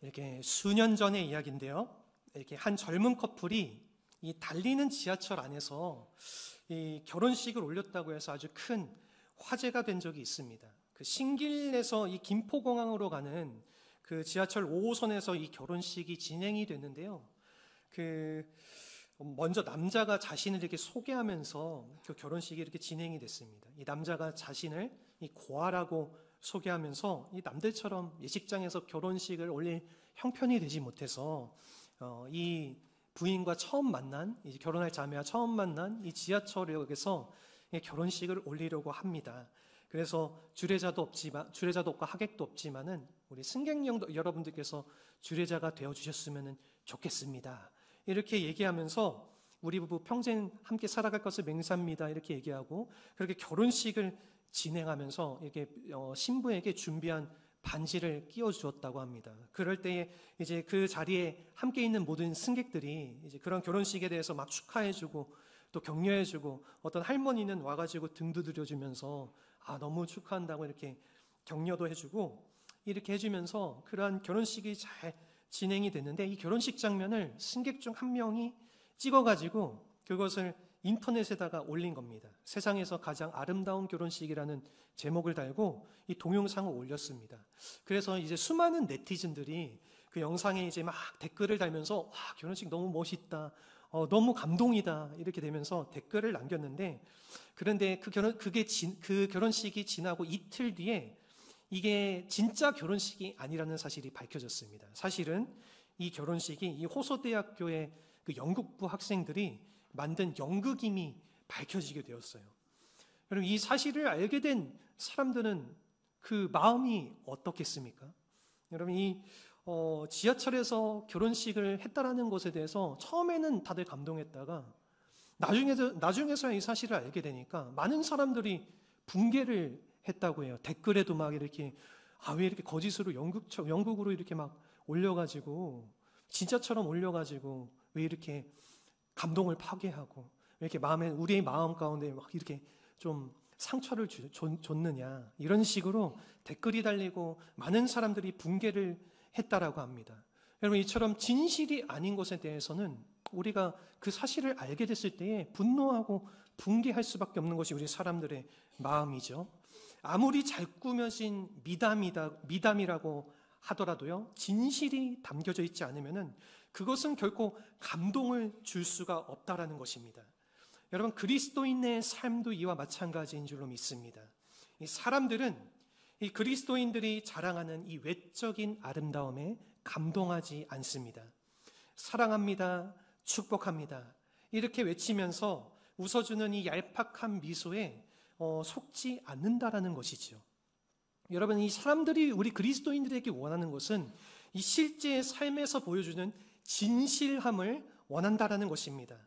이렇게 수년 전의 이야기인데요. 이렇게 한 젊은 커플이 이 달리는 지하철 안에서 이 결혼식을 올렸다고 해서 아주 큰 화제가 된 적이 있습니다. 그 신길에서 이 김포공항으로 가는 그 지하철 5호선에서 이 결혼식이 진행이 됐는데요. 먼저 남자가 자신을 이렇게 소개하면서 그 결혼식이 이렇게 진행이 됐습니다. 이 남자가 자신을 이 고아라고 소개하면서 이 남들처럼 예식장에서 결혼식을 올릴 형편이 되지 못해서 이 부인과 처음 만난, 이제 결혼할 자매와 처음 만난 이 지하철역에서 결혼식을 올리려고 합니다. 그래서 주례자도 없고 하객도 없지만은 우리 승객 여러분들께서 주례자가 되어 주셨으면 좋겠습니다. 이렇게 얘기하면서 우리 부부 평생 함께 살아갈 것을 맹세합니다. 이렇게 얘기하고 그렇게 결혼식을 진행하면서 이렇게 신부에게 준비한 반지를 끼워 주었다고 합니다. 그럴 때에 이제 그 자리에 함께 있는 모든 승객들이 이제 그런 결혼식에 대해서 막 축하해주고 또 격려해주고 어떤 할머니는 와가지고 등도 들여주면서 너무 축하한다고 이렇게 격려도 해주고 이렇게 해주면서 그러한 결혼식이 잘 진행이 됐는데 이 결혼식 장면을 승객 중 한 명이 찍어가지고 그것을 인터넷에다가 올린 겁니다. 세상에서 가장 아름다운 결혼식이라는 제목을 달고 이 동영상을 올렸습니다. 그래서 이제 수많은 네티즌들이 그 영상에 이제 막 댓글을 달면서 와, 결혼식 너무 멋있다. 너무 감동이다. 이렇게 되면서 댓글을 남겼는데 그런데 그 결혼식이 지나고 이틀 뒤에 이게 진짜 결혼식이 아니라는 사실이 밝혀졌습니다. 사실은 이 결혼식이 이 호서대학교의 그 연극부 학생들이 만든 연극임이 밝혀지게 되었어요. 여러분, 이 사실을 알게 된 사람들은 그 마음이 어떻겠습니까? 여러분, 이 지하철에서 결혼식을 했다라는 것에 대해서 처음에는 다들 감동했다가 나중에서야 이 사실을 알게 되니까 많은 사람들이 붕괴를 했다고 해요. 댓글에도 막 이렇게 왜 이렇게 거짓으로 연극으로 이렇게 막 올려가지고 진짜처럼 올려가지고 왜 이렇게 감동을 파괴하고 왜 이렇게 우리의 마음 가운데 막 이렇게 좀 상처를 줬느냐 이런 식으로 댓글이 달리고 많은 사람들이 붕괴를 했다라고 합니다. 여러분, 이처럼 진실이 아닌 것에 대해서는 우리가 그 사실을 알게 됐을 때에 분노하고 붕괴할 수밖에 없는 것이 우리 사람들의 마음이죠. 아무리 잘 꾸며진 미담이라고 하더라도요, 진실이 담겨져 있지 않으면은 그것은 결코 감동을 줄 수가 없다라는 것입니다. 여러분, 그리스도인의 삶도 이와 마찬가지인 줄로 믿습니다. 이 사람들은 이 그리스도인들이 자랑하는 이 외적인 아름다움에 감동하지 않습니다. 사랑합니다. 축복합니다. 이렇게 외치면서 웃어주는 이 얄팍한 미소에 속지 않는다라는 것이죠. 여러분, 이 사람들이 우리 그리스도인들에게 원하는 것은 이 실제의 삶에서 보여주는 진실함을 원한다라는 것입니다.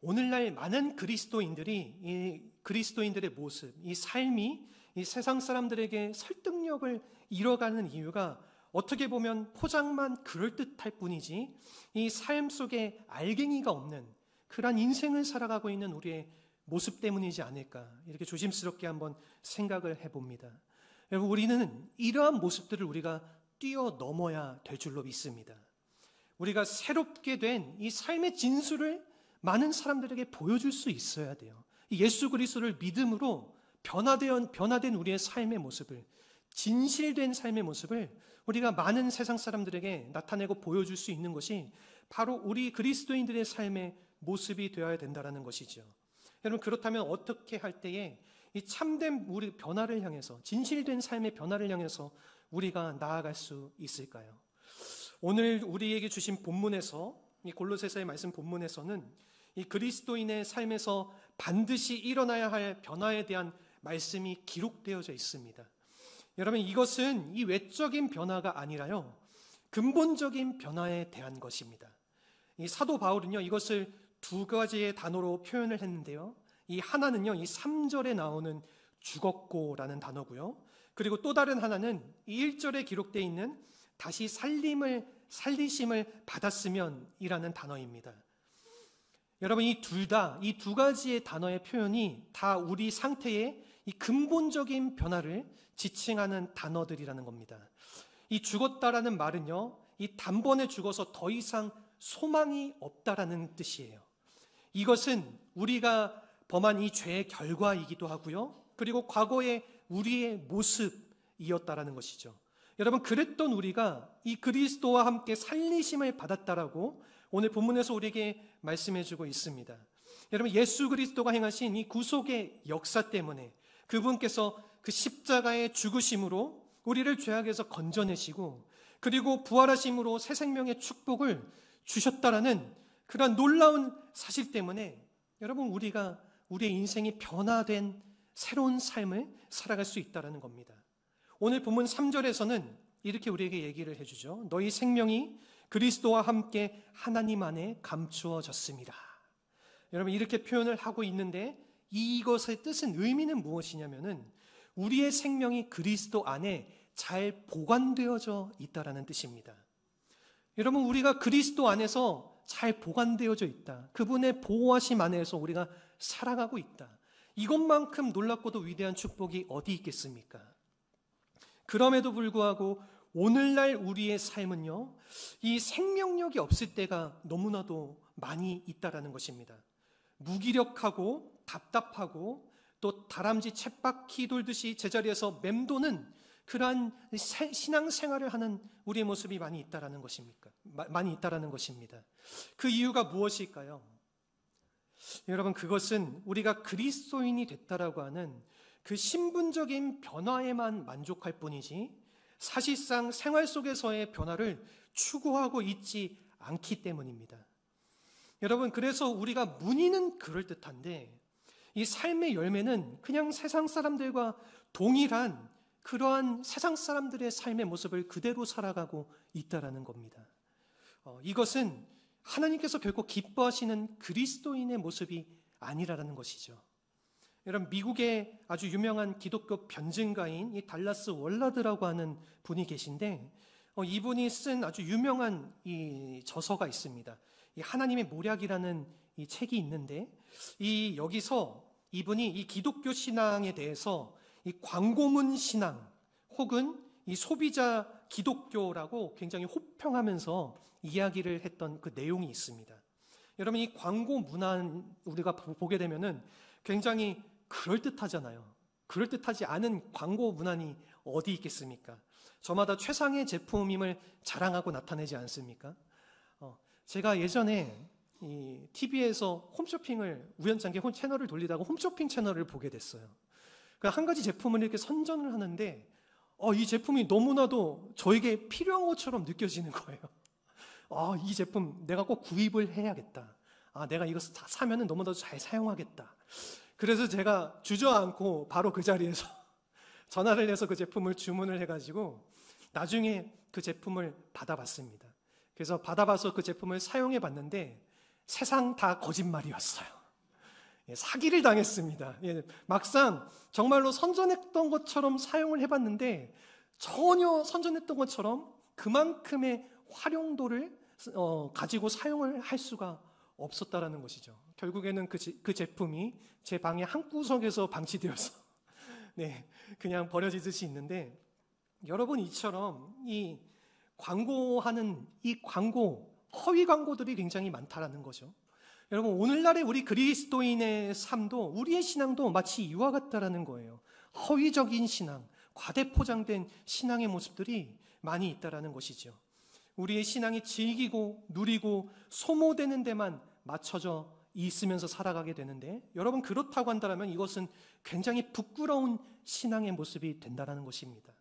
오늘날 많은 그리스도인들이 이 그리스도인들의 모습, 이 삶이 이 세상 사람들에게 설득력을 잃어가는 이유가 어떻게 보면 포장만 그럴듯할 뿐이지 이 삶 속에 알갱이가 없는 그러한 인생을 살아가고 있는 우리의 모습 때문이지 않을까, 이렇게 조심스럽게 한번 생각을 해봅니다. 여러분, 우리는 이러한 모습들을 우리가 뛰어넘어야 될 줄로 믿습니다. 우리가 새롭게 된 이 삶의 진수를 많은 사람들에게 보여줄 수 있어야 돼요. 예수 그리스도를 믿음으로 변화된 우리의 삶의 모습을, 진실된 삶의 모습을 우리가 많은 세상 사람들에게 나타내고 보여줄 수 있는 것이 바로 우리 그리스도인들의 삶의 모습이 되어야 된다는 것이죠. 여러분, 그렇다면 어떻게 할 때에 이 참된 우리 변화를 향해서, 진실된 삶의 변화를 향해서 우리가 나아갈 수 있을까요? 오늘 우리에게 주신 본문에서, 이 골로새서의 말씀 본문에서는 이 그리스도인의 삶에서 반드시 일어나야 할 변화에 대한 말씀이 기록되어져 있습니다. 여러분, 이것은 이 외적인 변화가 아니라요, 근본적인 변화에 대한 것입니다. 이 사도 바울은요, 이것을 두 가지의 단어로 표현을 했는데요. 이 하나는요, 이 3절에 나오는 죽었고라는 단어고요. 그리고 또 다른 하나는 이 1절에 기록되어 있는 다시 살리심을 받았으면이라는 단어입니다. 여러분, 이 두 가지의 단어의 표현이 다 우리 상태의 이 근본적인 변화를 지칭하는 단어들이라는 겁니다. 이 죽었다라는 말은요, 이 단번에 죽어서 더 이상 소망이 없다라는 뜻이에요. 이것은 우리가 범한 이 죄의 결과이기도 하고요, 그리고 과거의 우리의 모습이었다라는 것이죠. 여러분, 그랬던 우리가 이 그리스도와 함께 살리심을 받았다라고 오늘 본문에서 우리에게 말씀해주고 있습니다. 여러분, 예수 그리스도가 행하신 이 구속의 역사 때문에 그분께서 그 십자가의 죽으심으로 우리를 죄악에서 건져내시고, 그리고 부활하심으로 새 생명의 축복을 주셨다라는 그런 놀라운 사실 때문에 여러분, 우리가 우리의 인생이 변화된 새로운 삶을 살아갈 수 있다는 겁니다. 오늘 본문 3절에서는 이렇게 우리에게 얘기를 해주죠. 너희 생명이 그리스도와 함께 하나님 안에 감추어졌습니다. 여러분, 이렇게 표현을 하고 있는데 이것의 뜻은, 의미는 무엇이냐면은 우리의 생명이 그리스도 안에 잘 보관되어져 있다라는 뜻입니다. 여러분, 우리가 그리스도 안에서 잘 보관되어져 있다. 그분의 보호하심 안에서 우리가 살아가고 있다. 이것만큼 놀랍고도 위대한 축복이 어디 있겠습니까? 그럼에도 불구하고 오늘날 우리의 삶은요, 이 생명력이 없을 때가 너무나도 많이 있다라는 것입니다. 무기력하고 답답하고 또 다람쥐 쳇바퀴 돌듯이 제자리에서 맴도는 그러한 신앙생활을 하는 우리의 모습이 많이 있다라는 것입니까? 많이 있다라는 것입니다. 그 이유가 무엇일까요? 여러분, 그것은 우리가 그리스도인이 됐다라고 하는 그 신분적인 변화에만 만족할 뿐이지 사실상 생활 속에서의 변화를 추구하고 있지 않기 때문입니다. 여러분, 그래서 우리가 문의는 그럴듯한데 이 삶의 열매는 그냥 세상 사람들과 동일한 그러한 세상 사람들의 삶의 모습을 그대로 살아가고 있다라는 겁니다. 이것은 하나님께서 결코 기뻐하시는 그리스도인의 모습이 아니라는 것이죠. 여러분, 미국의 아주 유명한 기독교 변증가인 이 달라스 월라드라고 하는 분이 계신데 이분이 쓴 아주 유명한 이 저서가 있습니다. 이 하나님의 모략이라는 이 책이 있는데 여기서 이분이 이 기독교 신앙에 대해서 이 광고문 신앙 혹은 이 소비자 기독교라고 굉장히 호평하면서 이야기를 했던 그 내용이 있습니다. 여러분, 이 광고 문화 우리가 보게 되면은 굉장히 그럴듯하잖아요. 그럴듯하지 않은 광고 문안이 어디 있겠습니까? 저마다 최상의 제품임을 자랑하고 나타내지 않습니까? 제가 예전에 이 TV에서 홈쇼핑을 우연찮게 채널을 돌리다가 홈쇼핑 채널을 보게 됐어요. 한 가지 제품을 이렇게 선전을 하는데 이 제품이 너무나도 저에게 필요한 것처럼 느껴지는 거예요. 이 제품 내가 꼭 구입을 해야겠다. 내가 이거 사면은 너무나도 잘 사용하겠다. 그래서 제가 주저앉고 바로 그 자리에서 전화를 해서 그 제품을 주문을 해가지고 나중에 그 제품을 받아봤습니다. 그래서 받아봐서 그 제품을 사용해 봤는데 세상 다 거짓말이었어요. 사기를 당했습니다. 막상 정말로 선전했던 것처럼 사용을 해봤는데 전혀 선전했던 것처럼 그만큼의 활용도를 가지고 사용을 할 수가 없었다라는 것이죠. 결국에는 그 제품이 제 방의 한 구석에서 방치되어서 그냥 버려지듯이 있는데, 여러분, 이처럼 이 광고하는 이 허위 광고들이 굉장히 많다라는 거죠. 여러분, 오늘날의 우리 그리스도인의 삶도, 우리의 신앙도 마치 이와 같다라는 거예요. 허위적인 신앙, 과대포장된 신앙의 모습들이 많이 있다라는 것이죠. 우리의 신앙이 즐기고 누리고 소모되는 데만 맞춰져 있으면서 살아가게 되는데, 여러분, 그렇다고 한다면 이것은 굉장히 부끄러운 신앙의 모습이 된다는 것입니다.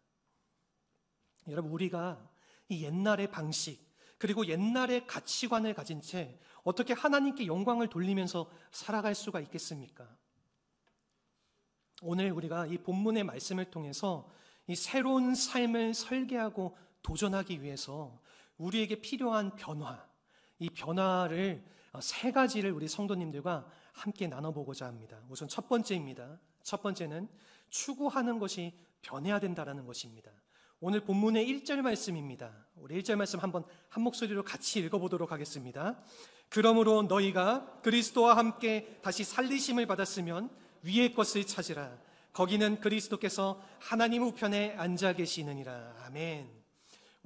여러분, 우리가 이 옛날의 방식 그리고 옛날의 가치관을 가진 채 어떻게 하나님께 영광을 돌리면서 살아갈 수가 있겠습니까? 오늘 우리가 이 본문의 말씀을 통해서 이 새로운 삶을 설계하고 도전하기 위해서 우리에게 필요한 변화, 이 변화를 세 가지를 우리 성도님들과 함께 나눠보고자 합니다. 우선 첫 번째입니다. 첫 번째는 추구하는 것이 변해야 된다는 것입니다. 오늘 본문의 1절 말씀입니다. 우리 1절 말씀 한번 한 목소리로 같이 읽어보도록 하겠습니다. 그러므로 너희가 그리스도와 함께 다시 살리심을 받았으면 위의 것을 찾으라. 거기는 그리스도께서 하나님 우편에 앉아 계시느니라. 아멘.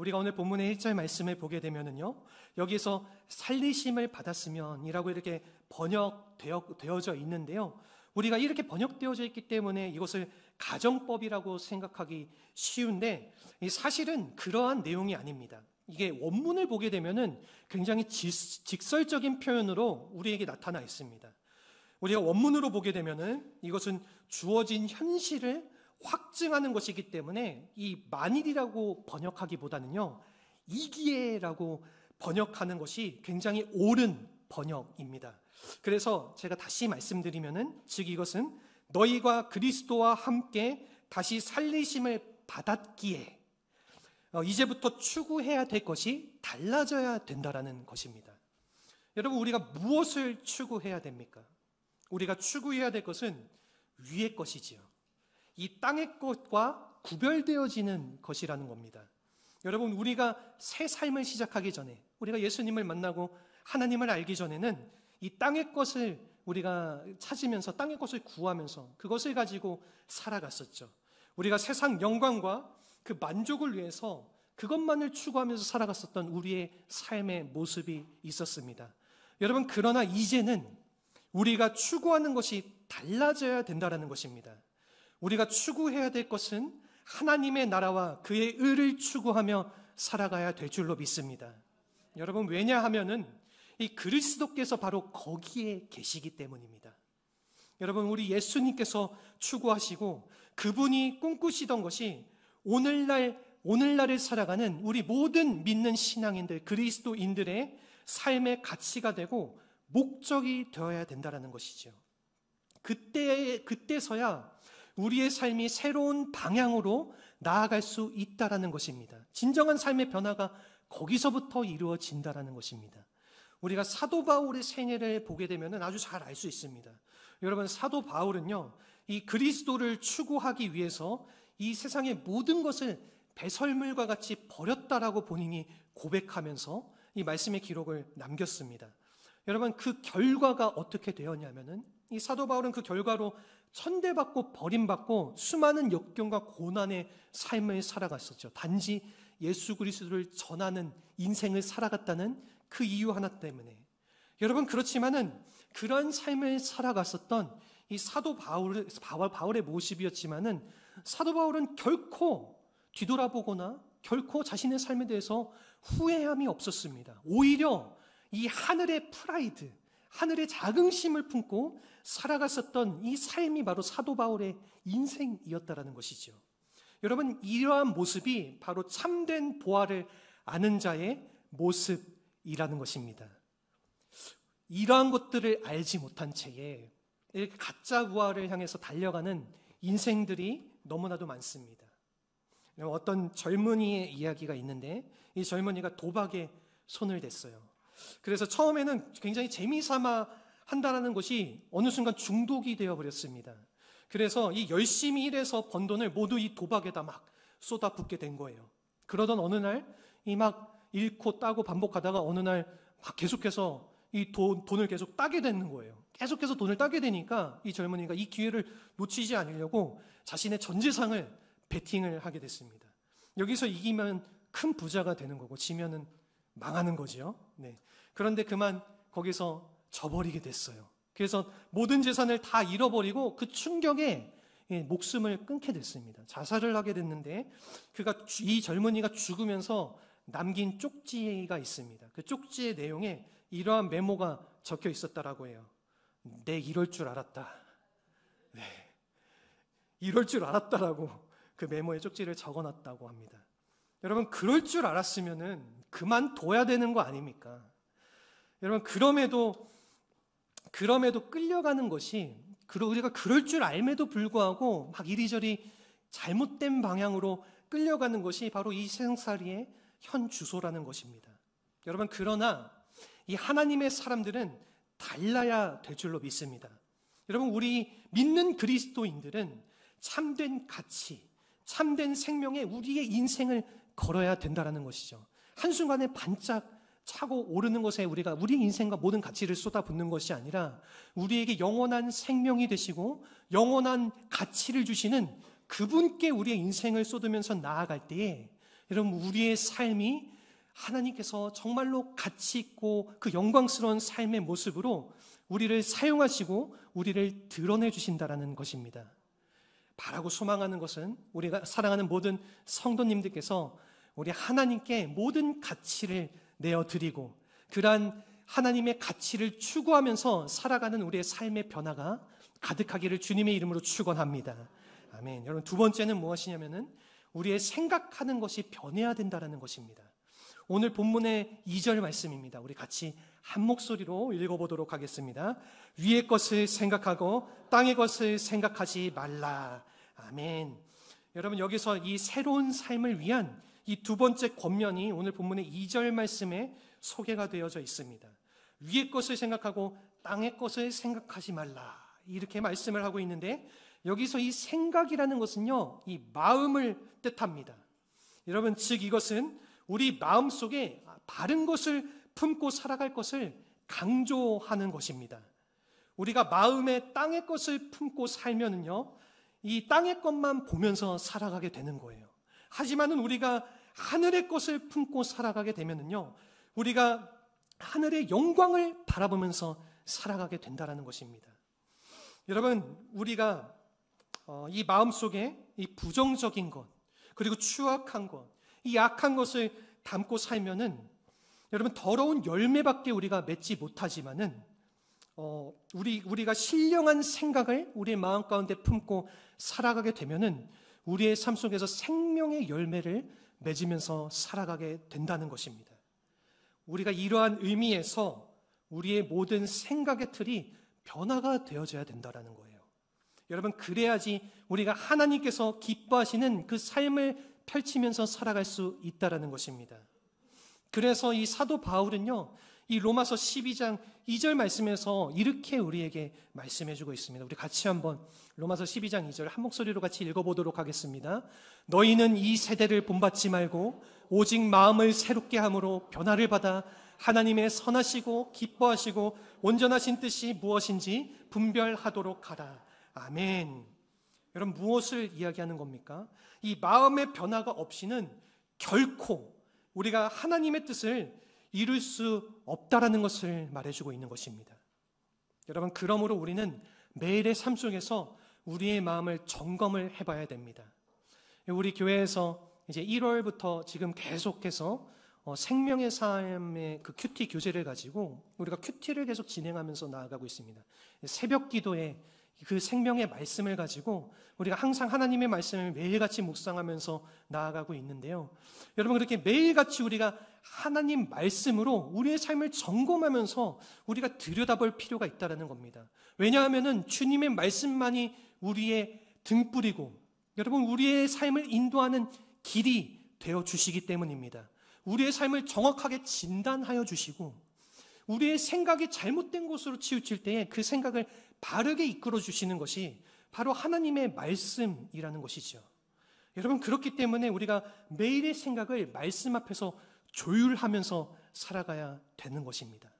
우리가 오늘 본문의 1절 말씀을 보게 되면은요, 여기서 살리심을 받았으면이라고 이렇게 번역되어져 있는데요. 우리가 이렇게 번역되어져 있기 때문에 이것을 가정법이라고 생각하기 쉬운데, 사실은 그러한 내용이 아닙니다. 이게 원문을 보게 되면은 굉장히 직설적인 표현으로 우리에게 나타나 있습니다. 우리가 원문으로 보게 되면은 이것은 주어진 현실을 확증하는 것이기 때문에 이 만일이라고 번역하기보다는요, 이기에라고 번역하는 것이 굉장히 옳은 번역입니다. 그래서 제가 다시 말씀드리면은, 즉 이것은 너희가 그리스도와 함께 다시 살리심을 받았기에 이제부터 추구해야 될 것이 달라져야 된다라는 것입니다. 여러분, 우리가 무엇을 추구해야 됩니까? 우리가 추구해야 될 것은 위의 것이지요. 이 땅의 것과 구별되어지는 것이라는 겁니다. 여러분, 우리가 새 삶을 시작하기 전에, 우리가 예수님을 만나고 하나님을 알기 전에는 이 땅의 것을 우리가 찾으면서, 땅의 것을 구하면서 그것을 가지고 살아갔었죠. 우리가 세상 영광과 그 만족을 위해서 그것만을 추구하면서 살아갔었던 우리의 삶의 모습이 있었습니다. 여러분, 그러나 이제는 우리가 추구하는 것이 달라져야 된다는 것입니다. 우리가 추구해야 될 것은 하나님의 나라와 그의 의를 추구하며 살아가야 될 줄로 믿습니다. 여러분, 왜냐하면은 이 그리스도께서 바로 거기에 계시기 때문입니다. 여러분, 우리 예수님께서 추구하시고 그분이 꿈꾸시던 것이 오늘날을 살아가는 우리 모든 믿는 신앙인들, 그리스도인들의 삶의 가치가 되고 목적이 되어야 된다는 것이죠. 그때서야 우리의 삶이 새로운 방향으로 나아갈 수 있다는 것입니다. 진정한 삶의 변화가 거기서부터 이루어진다는 것입니다. 우리가 사도 바울의 생애를 보게 되면 아주 잘 알 수 있습니다. 여러분, 사도 바울은요, 이 그리스도를 추구하기 위해서 이 세상의 모든 것을 배설물과 같이 버렸다라고 본인이 고백하면서 이 말씀의 기록을 남겼습니다. 여러분, 그 결과가 어떻게 되었냐면은, 이 사도 바울은 그 결과로 천대받고 버림받고 수많은 역경과 고난의 삶을 살아갔었죠. 단지 예수 그리스도를 전하는 인생을 살아갔다는 그 이유 하나 때문에. 여러분, 그렇지만은 그런 삶을 살아갔었던 이 사도 바울의 모습이었지만은, 사도 바울은 결코 뒤돌아보거나 결코 자신의 삶에 대해서 후회함이 없었습니다. 오히려 이 하늘의 프라이드, 하늘의 자긍심을 품고 살아갔었던 이 삶이 바로 사도 바울의 인생이었다라는 것이죠. 여러분, 이러한 모습이 바로 참된 보화를 아는 자의 모습이라는 것입니다. 이러한 것들을 알지 못한 채에 이렇게 가짜 부활을 향해서 달려가는 인생들이 너무나도 많습니다. 어떤 젊은이의 이야기가 있는데, 이 젊은이가 도박에 손을 댔어요. 그래서 처음에는 굉장히 재미삼아 한다는 것이 어느 순간 중독이 되어버렸습니다. 그래서 이 열심히 일해서 번 돈을 모두 이 도박에다 막 쏟아붓게 된 거예요. 그러던 어느 날 이 막 잃고 따고 반복하다가 어느 날 막 계속해서 이 돈을 계속 따게 되는 거예요. 계속해서 돈을 따게 되니까 이 젊은이가 이 기회를 놓치지 않으려고 자신의 전 재산을 베팅을 하게 됐습니다. 여기서 이기면 큰 부자가 되는 거고 지면은 망하는 거죠. 네. 그런데 그만 거기서 져버리게 됐어요. 그래서 모든 재산을 다 잃어버리고 그 충격에 목숨을 끊게 됐습니다. 자살을 하게 됐는데, 이 젊은이가 죽으면서 남긴 쪽지가 있습니다. 그 쪽지의 내용에 이러한 메모가 적혀 있었다라고 해요. 내 이럴 줄 알았다. 네. 이럴 줄 알았다라고 그 메모에 쪽지를 적어놨다고 합니다. 여러분, 그럴 줄 알았으면은 그만둬야 되는 거 아닙니까? 여러분, 그럼에도 끌려가는 것이, 우리가 그럴 줄 알매도 불구하고 막 이리저리 잘못된 방향으로 끌려가는 것이 바로 이 세상살이의 현 주소라는 것입니다. 여러분, 그러나 이 하나님의 사람들은 달라야 될 줄로 믿습니다. 여러분, 우리 믿는 그리스도인들은 참된 가치, 참된 생명에 우리의 인생을 걸어야 된다는 것이죠. 한순간에 반짝 차고 오르는 것에 우리가 우리 인생과 모든 가치를 쏟아붓는 것이 아니라 우리에게 영원한 생명이 되시고 영원한 가치를 주시는 그분께 우리의 인생을 쏟으면서 나아갈 때에 여러분, 우리의 삶이 하나님께서 정말로 가치 있고 그 영광스러운 삶의 모습으로 우리를 사용하시고 우리를 드러내 주신다라는 것입니다. 바라고 소망하는 것은 우리가 사랑하는 모든 성도님들께서 우리 하나님께 모든 가치를 내어드리고 그러한 하나님의 가치를 추구하면서 살아가는 우리의 삶의 변화가 가득하기를 주님의 이름으로 축원합니다. 아멘. 여러분, 두 번째는 무엇이냐면은 우리의 생각하는 것이 변해야 된다는 것입니다. 오늘 본문의 2절 말씀입니다. 우리 같이 한 목소리로 읽어보도록 하겠습니다. 위의 것을 생각하고 땅의 것을 생각하지 말라. 아멘. 여러분, 여기서 이 새로운 삶을 위한 이 두 번째 권면이 오늘 본문의 2절 말씀에 소개가 되어져 있습니다. 위의 것을 생각하고 땅의 것을 생각하지 말라. 이렇게 말씀을 하고 있는데, 여기서 이 생각이라는 것은요, 이 마음을 뜻합니다. 여러분, 즉 이것은 우리 마음 속에 바른 것을 품고 살아갈 것을 강조하는 것입니다. 우리가 마음에 땅의 것을 품고 살면은요, 이 땅의 것만 보면서 살아가게 되는 거예요. 하지만은 우리가 하늘의 것을 품고 살아가게 되면은요, 우리가 하늘의 영광을 바라보면서 살아가게 된다는 것입니다. 여러분, 우리가 이 마음 속에 이 부정적인 것, 그리고 추악한 것, 이 악한 것을 담고 살면은 여러분, 더러운 열매밖에 우리가 맺지 못하지만은 우리가 신령한 생각을 우리의 마음 가운데 품고 살아가게 되면은 우리의 삶 속에서 생명의 열매를 맺으면서 살아가게 된다는 것입니다. 우리가 이러한 의미에서 우리의 모든 생각의 틀이 변화가 되어져야 된다는 거예요. 여러분, 그래야지 우리가 하나님께서 기뻐하시는 그 삶을 펼치면서 살아갈 수 있다는 것입니다. 그래서 이 사도 바울은요, 이 로마서 12장 2절 말씀에서 이렇게 우리에게 말씀해주고 있습니다. 우리 같이 한번 로마서 12장 2절 한 목소리로 같이 읽어보도록 하겠습니다. 너희는 이 세대를 본받지 말고 오직 마음을 새롭게 함으로 변화를 받아 하나님의 선하시고 기뻐하시고 온전하신 뜻이 무엇인지 분별하도록 하라. 아멘. 여러분, 무엇을 이야기하는 겁니까? 이 마음의 변화가 없이는 결코 우리가 하나님의 뜻을 이룰 수 없다라는 것을 말해주고 있는 것입니다. 여러분, 그러므로 우리는 매일의 삶 속에서 우리의 마음을 점검을 해봐야 됩니다. 우리 교회에서 이제 1월부터 지금 계속해서 생명의 삶의 그 큐티 교제를 가지고 우리가 큐티를 계속 진행하면서 나아가고 있습니다. 새벽 기도에 그 생명의 말씀을 가지고 우리가 항상 하나님의 말씀을 매일같이 묵상하면서 나아가고 있는데요. 여러분, 그렇게 매일같이 우리가 하나님 말씀으로 우리의 삶을 점검하면서 우리가 들여다볼 필요가 있다는 겁니다. 왜냐하면 주님의 말씀만이 우리의 등불이고 여러분, 우리의 삶을 인도하는 길이 되어주시기 때문입니다. 우리의 삶을 정확하게 진단하여 주시고 우리의 생각이 잘못된 곳으로 치우칠 때에 그 생각을 바르게 이끌어 주시는 것이 바로 하나님의 말씀이라는 것이죠. 여러분, 그렇기 때문에 우리가 매일의 생각을 말씀 앞에서 조율하면서 살아가야 되는 것입니다.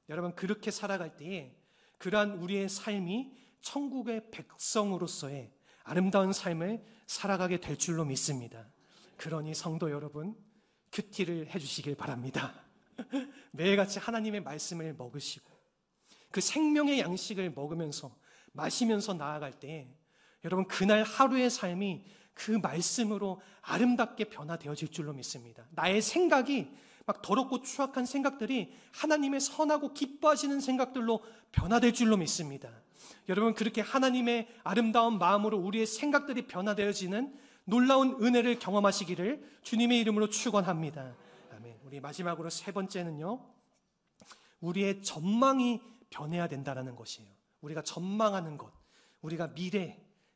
여러분, 그렇게 살아갈 때에 그러한 우리의 삶이 천국의 백성으로서의 아름다운 삶을 살아가게 될 줄로 믿습니다. 그러니 성도 여러분, 큐티를 해주시길 바랍니다. 매일같이 하나님의 말씀을 먹으시고 그 생명의 양식을 먹으면서 마시면서 나아갈 때 여러분, 그날 하루의 삶이 그 말씀으로 아름답게 변화되어질 줄로 믿습니다. 나의 생각이 막 더럽고 추악한 생각들이 하나님의 선하고 기뻐하시는 생각들로 변화될 줄로 믿습니다. 여러분, 그렇게 하나님의 아름다운 마음으로 우리의 생각들이 변화되어지는 놀라운 은혜를 경험하시기를 주님의 이름으로 축원합니다. 아멘. 우리 마지막으로 세 번째는요, 우리의 전망이 변해야 된다는 것이에요. 우리가 전망하는 것, 우리가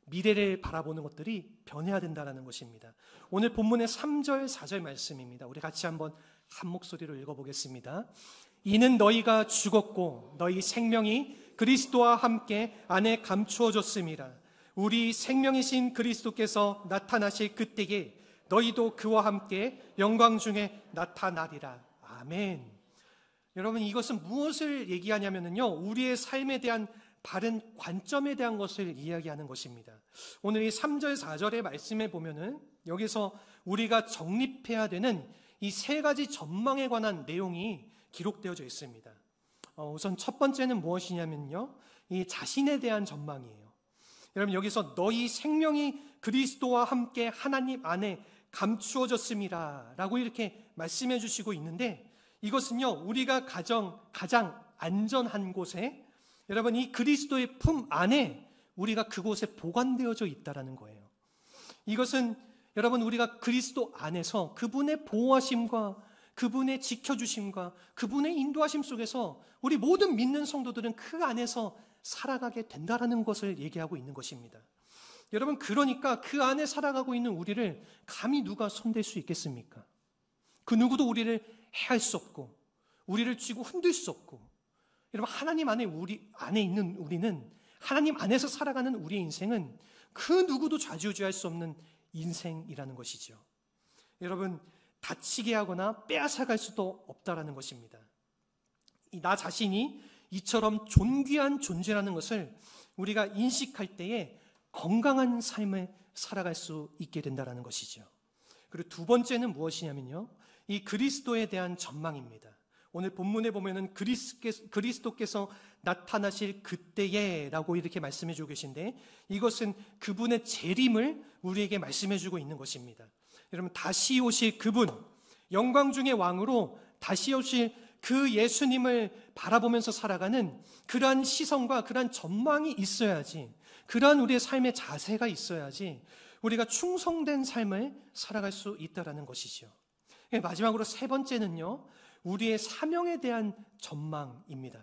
미래를 바라보는 것들이 변해야 된다는 것입니다. 오늘 본문의 3절, 4절 말씀입니다. 우리 같이 한번 한 목소리로 읽어보겠습니다. 이는 너희가 죽었고 너희 생명이 그리스도와 함께 안에 감추어졌음이라. 우리 생명이신 그리스도께서 나타나실 그때에 너희도 그와 함께 영광 중에 나타나리라. 아멘. 여러분, 이것은 무엇을 얘기하냐면요, 우리의 삶에 대한 바른 관점에 대한 것을 이야기하는 것입니다. 오늘 이 3절, 4절의 말씀에 보면은 여기서 우리가 정립해야 되는 이 세 가지 전망에 관한 내용이 기록되어져 있습니다. 우선 첫 번째는 무엇이냐면요, 이 자신에 대한 전망이에요. 여러분, 여기서 너희 생명이 그리스도와 함께 하나님 안에 감추어졌습니다 라고 이렇게 말씀해 주시고 있는데, 이것은요 우리가 가장 안전한 곳에, 여러분 이 그리스도의 품 안에 우리가 그곳에 보관되어져 있다라는 거예요. 이것은 여러분 우리가 그리스도 안에서 그분의 보호하심과 그분의 지켜주심과 그분의 인도하심 속에서 우리 모든 믿는 성도들은 그 안에서 살아가게 된다라는 것을 얘기하고 있는 것입니다. 여러분, 그러니까 그 안에 살아가고 있는 우리를 감히 누가 손댈 수 있겠습니까? 그 누구도 우리를 해할 수 없고 우리를 쥐고 흔들 수 없고, 여러분 하나님 안에 있는 우리는, 하나님 안에서 살아가는 우리의 인생은 그 누구도 좌지우지할 수 없는 인생이라는 것이죠. 여러분, 다치게 하거나 빼앗아갈 수도 없다라는 것입니다. 나 자신이 이처럼 존귀한 존재라는 것을 우리가 인식할 때에 건강한 삶을 살아갈 수 있게 된다는 것이죠. 그리고 두 번째는 무엇이냐면요, 이 그리스도에 대한 전망입니다. 오늘 본문에 보면은 그리스도께서 나타나실 그때에 라고 이렇게 말씀해 주고 계신데, 이것은 그분의 재림을 우리에게 말씀해 주고 있는 것입니다. 여러분, 다시 오실 그분, 영광 중의 왕으로 다시 오실 그 예수님을 바라보면서 살아가는 그러한 시선과 그러한 전망이 있어야지, 그러한 우리의 삶의 자세가 있어야지 우리가 충성된 삶을 살아갈 수 있다는 것이죠. 마지막으로 세 번째는요, 우리의 사명에 대한 전망입니다.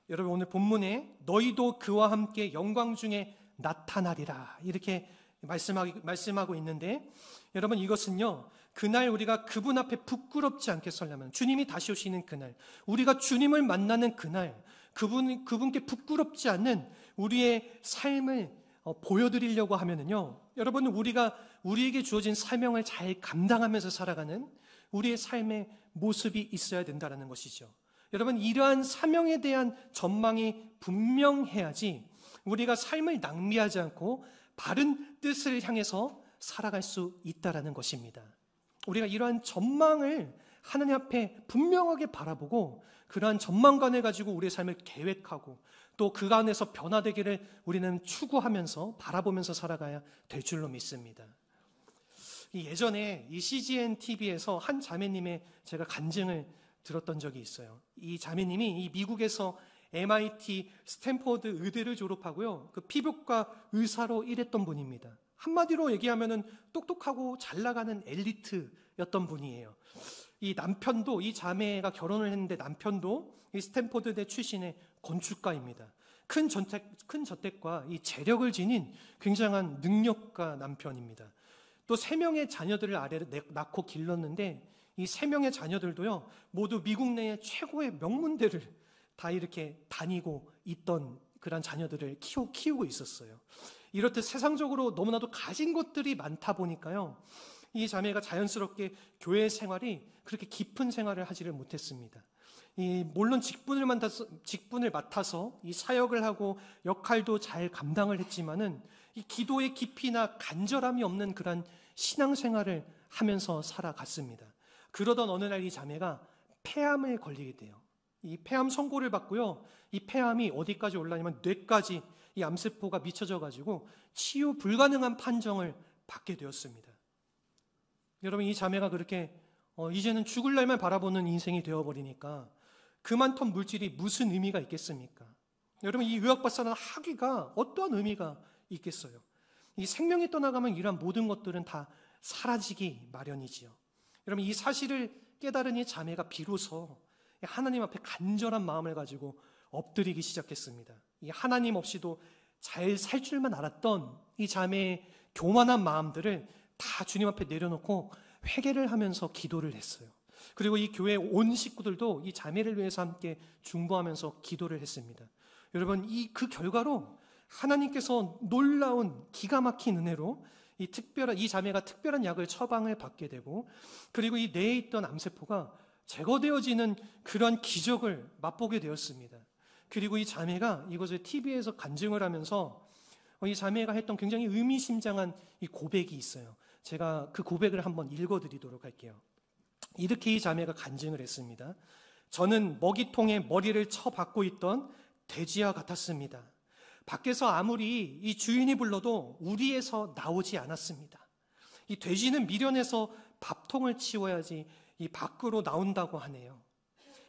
여러분, 오늘 본문에 너희도 그와 함께 영광 중에 나타나리라 이렇게 말씀하고 있는데, 여러분 이것은요, 그날 우리가 그분 앞에 부끄럽지 않게 서려면, 주님이 다시 오시는 그날, 우리가 주님을 만나는 그날, 그분께 부끄럽지 않는 우리의 삶을 보여드리려고 하면은요, 여러분 우리가 우리에게 주어진 사명을 잘 감당하면서 살아가는 우리의 삶의 모습이 있어야 된다는 것이죠. 여러분, 이러한 사명에 대한 전망이 분명해야지 우리가 삶을 낭비하지 않고 바른 뜻을 향해서 살아갈 수 있다는 것입니다. 우리가 이러한 전망을 하나님 앞에 분명하게 바라보고 그러한 전망관을 가지고 우리의 삶을 계획하고 또 그 안에서 변화되기를 우리는 추구하면서 바라보면서 살아가야 될 줄로 믿습니다. 예전에 이 CGN TV에서 한 자매님의 제가 간증을 들었던 적이 있어요. 이 자매님이 이 미국에서 MIT 스탠포드 의대를 졸업하고요, 그 피부과 의사로 일했던 분입니다. 한마디로 얘기하면은 똑똑하고 잘 나가는 엘리트였던 분이에요. 이 남편도, 이 자매가 결혼을 했는데 남편도 이 스탠포드대 출신의 건축가입니다. 큰 저택과 이 재력을 지닌 굉장한 능력가 남편입니다. 또 3명의 자녀들을 아래로 낳고 길렀는데, 이 3명의 자녀들도요 모두 미국 내의 최고의 명문대를 다 이렇게 다니고 있던 그런 자녀들을 키우고 있었어요. 이렇듯 세상적으로 너무나도 가진 것들이 많다 보니까요, 이 자매가 자연스럽게 교회 생활이 그렇게 깊은 생활을 하지를 못했습니다. 물론 직분을 맡아서 이 사역을 하고 역할도 잘 감당을 했지만은 이 기도의 깊이나 간절함이 없는 그런 신앙생활을 하면서 살아갔습니다. 그러던 어느 날 이 자매가 폐암을 걸리게 돼요. 이 폐암 선고를 받고요, 이 폐암이 어디까지 올라가냐면 뇌까지 이 암세포가 미쳐져 가지고 치유 불가능한 판정을 받게 되었습니다. 여러분, 이 자매가 그렇게 이제는 죽을 날만 바라보는 인생이 되어버리니까 그만턴 물질이 무슨 의미가 있겠습니까? 여러분, 이 의학박사는 학위가 어떠한 의미가 있겠어요? 이 생명이 떠나가면 이러한 모든 것들은 다 사라지기 마련이지요. 여러분, 이 사실을 깨달은 이 자매가 비로소 하나님 앞에 간절한 마음을 가지고 엎드리기 시작했습니다. 이 하나님 없이도 잘 살 줄만 알았던 이 자매의 교만한 마음들을 다 주님 앞에 내려놓고 회개를 하면서 기도를 했어요. 그리고 이 교회 온 식구들도 이 자매를 위해서 함께 중보하면서 기도를 했습니다. 여러분, 그 결과로 하나님께서 놀라운 기가 막힌 은혜로 이 자매가 특별한 약을 처방을 받게 되고, 그리고 이 뇌에 있던 암세포가 제거되어지는 그러한 기적을 맛보게 되었습니다. 그리고 이 자매가 이것을 TV에서 간증을 하면서 이 자매가 했던 굉장히 의미심장한 이 고백이 있어요. 제가 그 고백을 한번 읽어드리도록 할게요. 이렇게 이 자매가 간증을 했습니다. 저는 먹이통에 머리를 쳐박고 있던 돼지와 같았습니다. 밖에서 아무리 이 주인이 불러도 우리에서 나오지 않았습니다. 이 돼지는 미련해서 밥통을 치워야지 이 밖으로 나온다고 하네요.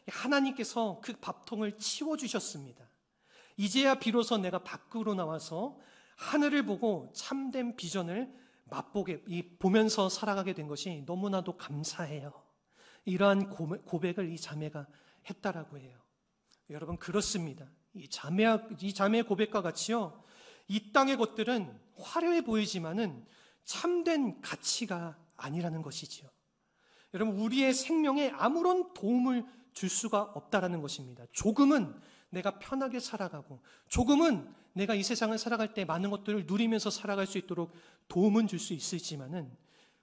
하나님께서 그 밥통을 치워주셨습니다. 이제야 비로소 내가 밖으로 나와서 하늘을 보고 참된 비전을 보면서 살아가게 된 것이 너무나도 감사해요. 이러한 고백을 이 자매가 했다라고 해요. 여러분, 그렇습니다. 이 자매의 고백과 같이요, 이 땅의 것들은 화려해 보이지만은 참된 가치가 아니라는 것이지요. 여러분, 우리의 생명에 아무런 도움을 줄 수가 없다라는 것입니다. 조금은 내가 편하게 살아가고, 조금은 내가 이 세상을 살아갈 때 많은 것들을 누리면서 살아갈 수 있도록 도움은 줄 수 있을지만은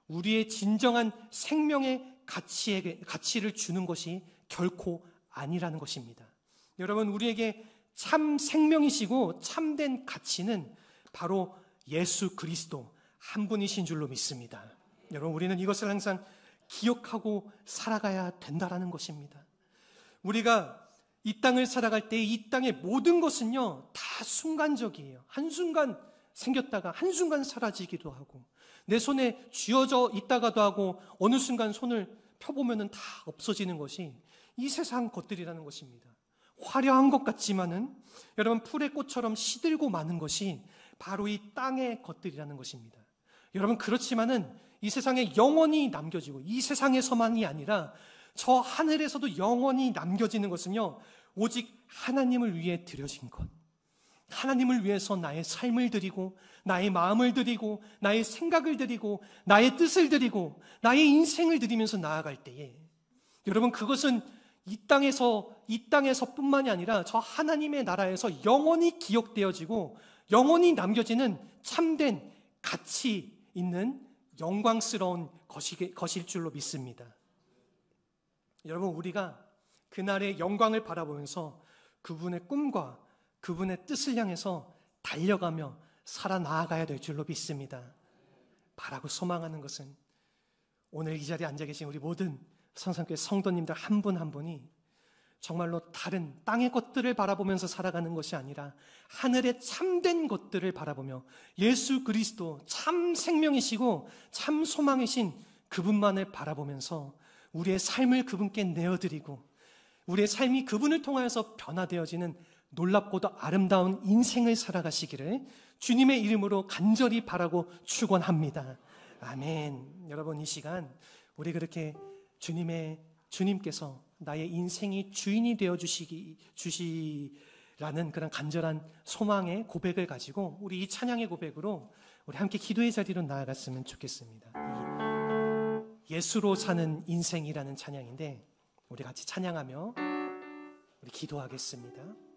우리의 진정한 생명의 가치를 주는 것이 결코 아니라는 것입니다. 여러분, 우리에게 참 생명이시고 참된 가치는 바로 예수 그리스도 한 분이신 줄로 믿습니다. 여러분, 우리는 이것을 항상 기억하고 살아가야 된다라는 것입니다. 우리가 이 땅을 살아갈 때 이 땅의 모든 것은요, 다 순간적이에요. 한순간 생겼다가 한순간 사라지기도 하고, 내 손에 쥐어져 있다가도 하고, 어느 순간 손을 펴보면 다 없어지는 것이 이 세상 것들이라는 것입니다. 화려한 것 같지만은 여러분, 풀의 꽃처럼 시들고 마는 것이 바로 이 땅의 것들이라는 것입니다. 여러분, 그렇지만은 이 세상에 영원히 남겨지고, 이 세상에서만이 아니라 저 하늘에서도 영원히 남겨지는 것은요, 오직 하나님을 위해 드려진 것, 하나님을 위해서 나의 삶을 드리고, 나의 마음을 드리고, 나의 생각을 드리고, 나의 뜻을 드리고, 나의 인생을 드리면서 나아갈 때에, 여러분, 그것은 이 땅에서뿐만이 아니라 저 하나님의 나라에서 영원히 기억되어지고 영원히 남겨지는 참된 가치 있는 영광스러운 것일 줄로 믿습니다. 여러분, 우리가 그날의 영광을 바라보면서 그분의 꿈과 그분의 뜻을 향해서 달려가며 살아나가야 될 줄로 믿습니다. 바라고 소망하는 것은 오늘 이 자리에 앉아 계신 우리 모든 성산교회 성도님들 한 분 한 분이 정말로 다른 땅의 것들을 바라보면서 살아가는 것이 아니라 하늘의 참된 것들을 바라보며 예수 그리스도 참 생명이시고 참 소망이신 그분만을 바라보면서 우리의 삶을 그분께 내어드리고 우리의 삶이 그분을 통하여서 변화되어지는 놀랍고도 아름다운 인생을 살아가시기를 주님의 이름으로 간절히 바라고 축원합니다. 아멘. 여러분, 이 시간 우리 그렇게 주님께서 나의 인생이 주인이 되어 주시라는 그런 간절한 소망의 고백을 가지고 우리 이 찬양의 고백으로 우리 함께 기도의 자리로 나아갔으면 좋겠습니다. 예수로 사는 인생이라는 찬양인데 우리 같이 찬양하며 우리 기도하겠습니다.